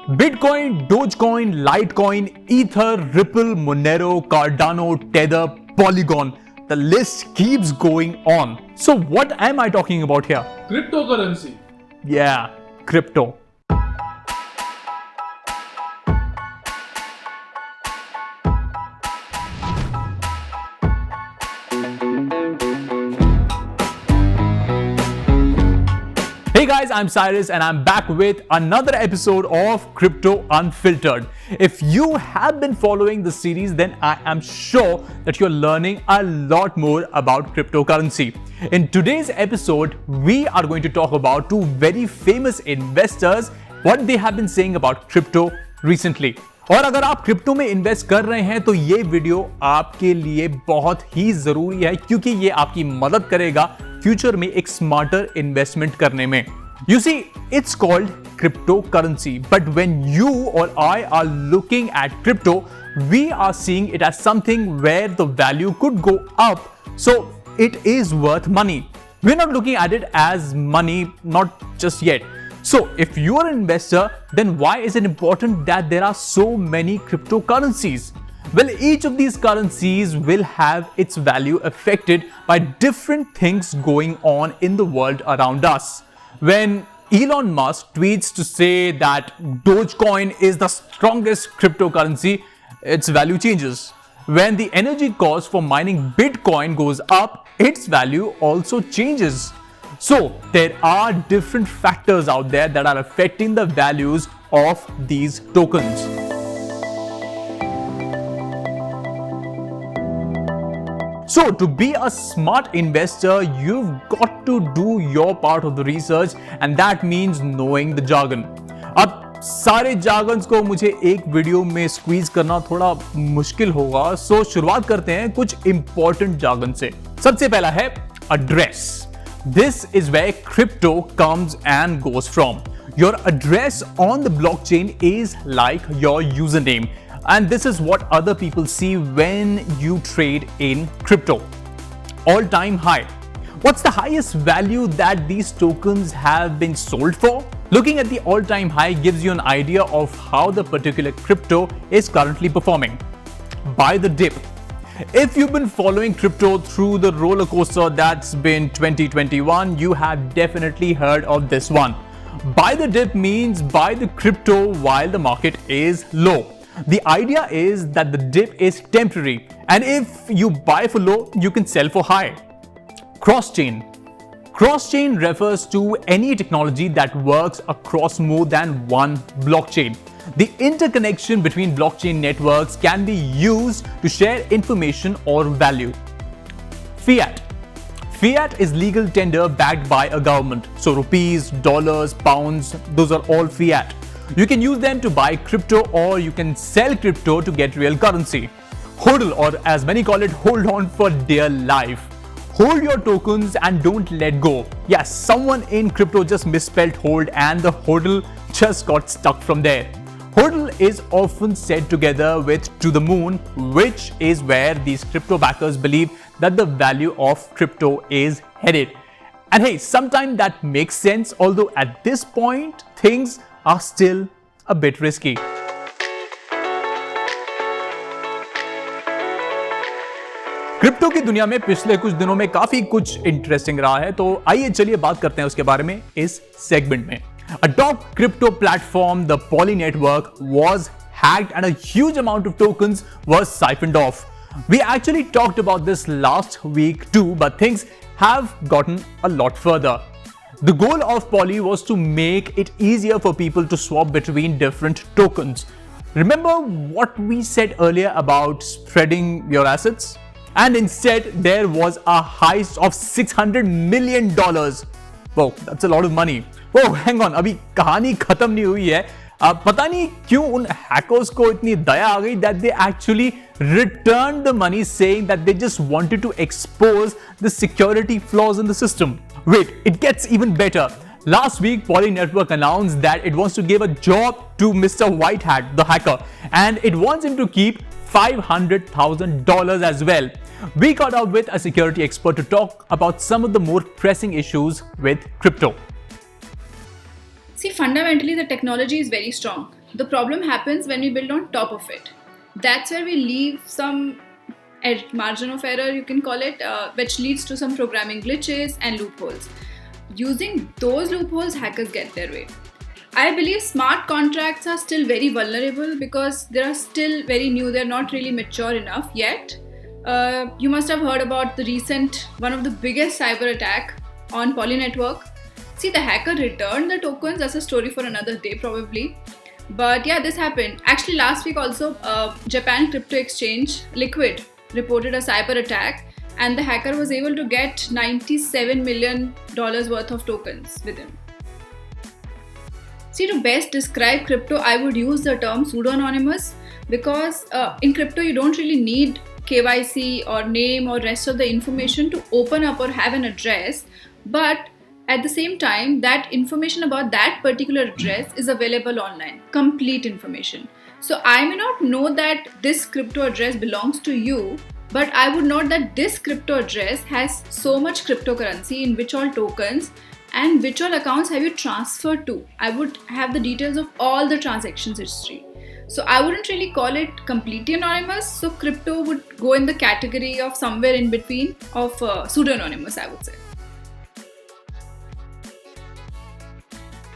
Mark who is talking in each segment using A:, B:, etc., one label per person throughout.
A: Bitcoin, Dogecoin, Litecoin, Ether, Ripple, Monero, Cardano, Tether, Polygon. The list keeps going on. So what am I talking about here?
B: Cryptocurrency.
A: Yeah, crypto. Hey guys, I'm Cyrus and I'm back with another episode of Crypto Unfiltered. If you have been following the series, then I am sure that you're learning a lot more about cryptocurrency. In today's episode, we are going to talk about two very famous investors, what they have been saying about crypto recently. और अगर आप crypto में invest कर रहे हैं तो ये video आपके लिए बहुत ही जरूरी है क्योंकि ये आपकी मदद करेगा फ्यूचर में एक स्मार्टर इन्वेस्टमेंट करने में. You see, it's called cryptocurrency, but when you or I are looking at crypto, we are seeing it as something where the value could go up, so it is worth money. We're not looking at it as money, not just yet. So if you are an investor, then why is it important that there are so many cryptocurrencies? Well, each of these currencies will have its value affected by different things going on in the world around us. When Elon Musk tweets to say that Dogecoin is the strongest cryptocurrency, its value changes. When the energy cost for mining Bitcoin goes up, its value also changes. So there are different factors out there that are affecting the values of these tokens. So to be a smart investor, you've got to do your part of the research and that means knowing the jargon. अब सारे jargons को मुझे एक video में squeeze करना थोड़ा मुश्किल होगा, सो शुरुआत करते हैं कुछ important jargon से. सबसे पहला है address. This is where crypto comes and goes from. Your address on the blockchain is like your username. And this is what other people see when you trade in crypto. All-time high. What's the highest value that these tokens have been sold for? Looking at the all-time high gives you an idea of how the particular crypto is currently performing. Buy the dip. If you've been following crypto through the roller coaster that's been 2021, you have definitely heard of this one. Buy the dip means buy the crypto while the market is low. The idea is that the dip is temporary, and if you buy for low, you can sell for high. Cross-chain. Cross-chain refers to any technology that works across more than one blockchain. The interconnection between blockchain networks can be used to share information or value. Fiat. Fiat is legal tender backed by a government. So rupees, dollars, pounds, those are all fiat. You can use them to buy crypto or you can sell crypto to get real currency. HODL, or as many call it, hold on for dear life. Hold your tokens and don't let go. Yes, someone in crypto just misspelled hold and the HODL just got stuck from there. HODL is often said together with to the moon, which is where these crypto backers believe that the value of crypto is headed. And hey, sometimes that makes sense, although at this point, things are still a bit risky. Crypto की दुनिया में पिछले कुछ दिनों में काफी कुछ interesting रहा है, तो आइए चलिए बात करते हैं उसके बारे में इस सेगमेंट में. A top crypto platform, the Poly network, was hacked and a huge amount of tokens was siphoned off. We actually talked about this last week too, but things have gotten a lot further. The goal of Poly was to make it easier for people to swap between different tokens. Remember what we said earlier about spreading your assets? And instead, there was a heist of $600 million. Wow, that's a lot of money. Oh, hang on, अभी कहानी खत्म नहीं हुई है. पता नहीं क्यों उन hackers को इतनी दया आ गई that they actually returned the money saying that they just wanted to expose the security flaws in the system. Wait, it gets even better. Last week, Poly Network announced that it wants to give a job to Mr. White Hat, the hacker, and it wants him to keep $500,000 as well. We caught up with a security expert to talk about some of the more pressing issues with crypto.
C: See, fundamentally, the technology is very strong.
B: The problem happens when we build on top of it. That's where we leave some margin of error, you can call it, which leads to some programming glitches and loopholes. Using those loopholes, hackers get their way. I believe smart contracts are still very vulnerable because they are still very new, they're not really mature enough yet. You must have heard about the recent, one of the biggest cyber attack on Poly Network. See, the hacker returned the tokens. That's a story for another day probably. But yeah, this happened. Actually, last week also, Japan crypto exchange Liquid reported a cyber attack, and the hacker was able to get $97 million worth of tokens with him. See, to best describe crypto, I would use the term pseudo-anonymous because in crypto you don't really need KYC or name or rest of the information to open up or have an address, but at the same time, that information about that particular address is available online, complete information. So I may not know that this crypto address belongs to you, but I would know that this crypto address has so much cryptocurrency in which all tokens and which all accounts have you transferred to. I would have the details of all the transactions history. So I wouldn't really call it completely anonymous. So crypto would go in the category of somewhere in between of pseudo-anonymous, I would say.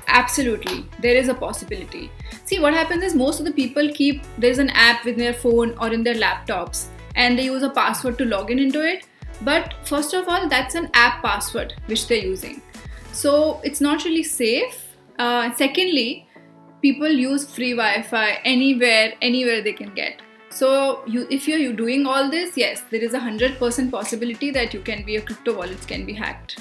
B: Absolutely, there is a possibility. See, what happens is most of the people there's an app with their phone or in their laptops and they use a password to log in into it. But first of all, that's an app password which they're using. So it's not really safe. Secondly, people use free Wi-Fi anywhere they can get. So if you're doing all this, yes, there is 100% possibility that your crypto wallets can be hacked.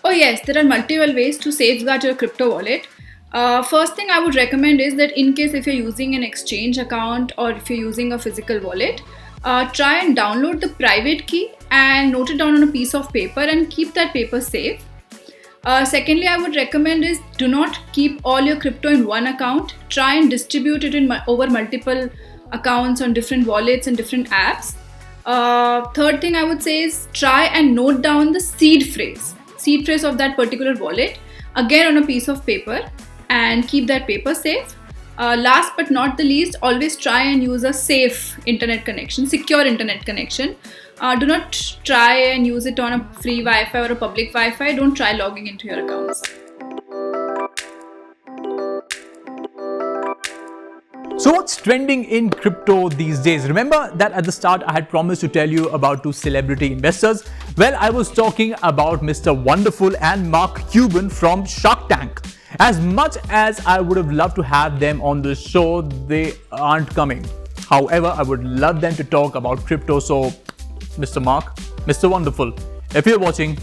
B: Oh yes, there are multiple ways to safeguard your crypto wallet. First thing I would recommend is that in case if you're using an exchange account or if you're using a physical wallet, try and download the private key and note it down on a piece of paper and keep that paper safe. Secondly, I would recommend is do not keep all your crypto in one account. Try and distribute it over multiple accounts on different wallets and different apps. Third thing I would say is try and note down the seed phrase of that particular wallet again on a piece of paper and keep that paper safe. Last but not the least, always try and use a safe internet connection, secure internet connection. Do not try and use it on a free Wi-Fi or a public Wi-Fi. Don't try logging into your accounts.
A: So what's trending in crypto these days? Remember that at the start I had promised to tell you about two celebrity investors. Well, I was talking about Mr. Wonderful and Mark Cuban from Shark Tank. As much as I would have loved to have them on the show, they aren't coming. However, I would love them to talk about crypto. So, Mr. Mark, Mr. Wonderful, if you're watching,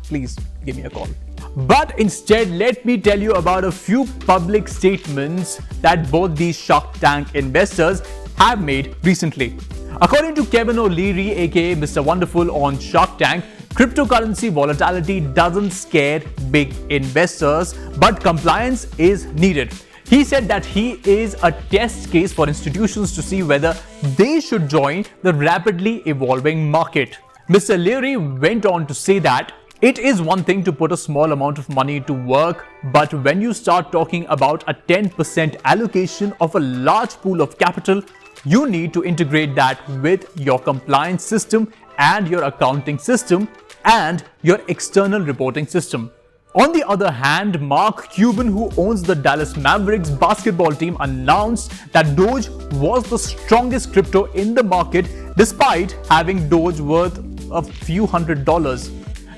A: please give me a call. But instead, let me tell you about a few public statements that both these Shark Tank investors have made recently. According to Kevin O'Leary, aka Mr. Wonderful on Shark Tank, cryptocurrency volatility doesn't scare big investors, but compliance is needed. He said that he is a test case for institutions to see whether they should join the rapidly evolving market. Mr. Leary went on to say that it is one thing to put a small amount of money to work, but when you start talking about a 10% allocation of a large pool of capital, you need to integrate that with your compliance system and your accounting system and your external reporting system. On the other hand, Mark Cuban, who owns the Dallas Mavericks basketball team, announced that Doge was the strongest crypto in the market despite having Doge worth a few $100s.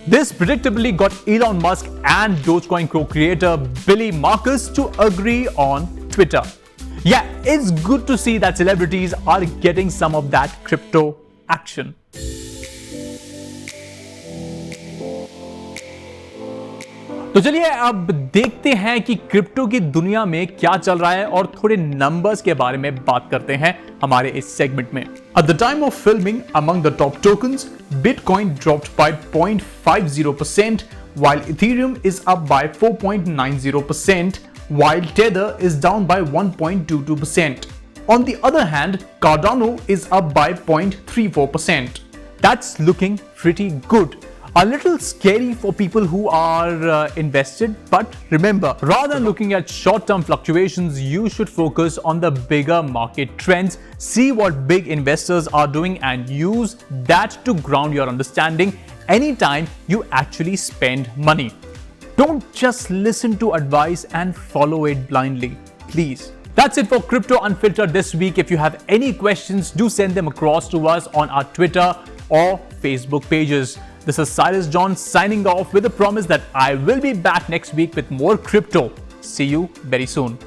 A: This predictably got Elon Musk and Dogecoin co-creator Billy Marcus to agree on Twitter. Yeah, it's good to see that celebrities are getting some of that crypto action. तो चलिए अब देखते हैं कि crypto की दुनिया में क्या चल रहा है और थोड़े नंबर्स के बारे में बात करते हैं हमारे इस सेगमेंट में. At the time of filming, among the top tokens, Bitcoin dropped by 0.50%, while Ethereum is up by 4.90%, while Tether is down by 1.22%. On the other hand, Cardano is up by 0.34%. That's looking pretty good. A little scary for people who are invested, but remember, rather than looking at short-term fluctuations, you should focus on the bigger market trends, see what big investors are doing, and use that to ground your understanding anytime you actually spend money. Don't just listen to advice and follow it blindly, please. That's it for Crypto Unfiltered this week. If you have any questions, do send them across to us on our Twitter or Facebook pages. This is Cyrus John signing off with a promise that I will be back next week with more crypto. See you very soon.